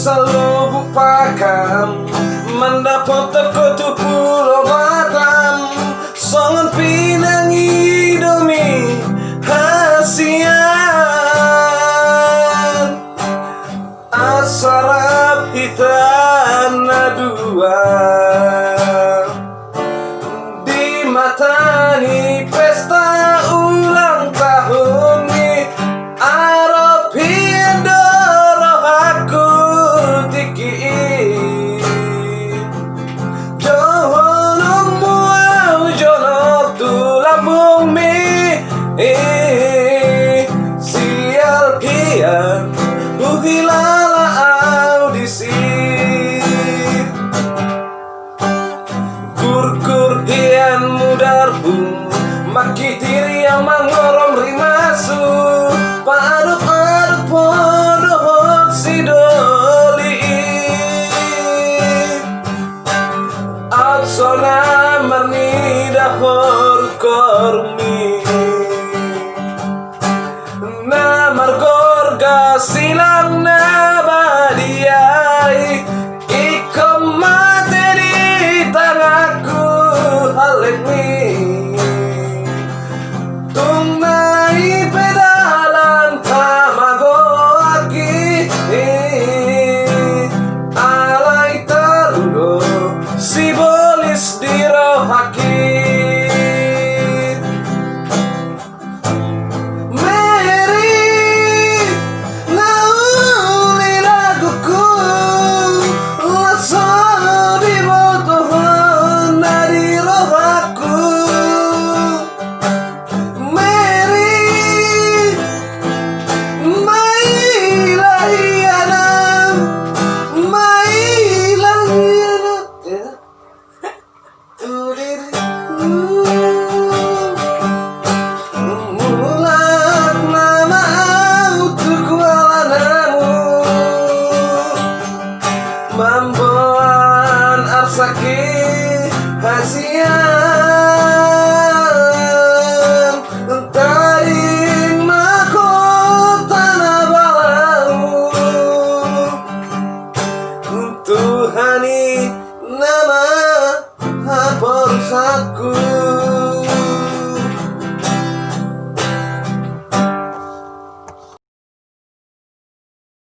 selalu bupakan mendapat teko pulau Batam songan pinangi demi hasian asarap hitan dua di matani pesta ulang tahun ni arep hian doro aku tiki jono muau jono tulang mi sial hian hilala audisi kur hian mudarbung maki diri yang mangorom rimasu paduk podohon sidoli atsona marni dahor kormi namar gorga silang nabadiai ikom materi tangaku haleni tunai pedalan tamago aki alai tarugo sibolis dirohaki mamboan arsaki hasian taring mahkota nabalau Tuhani nama haborsaku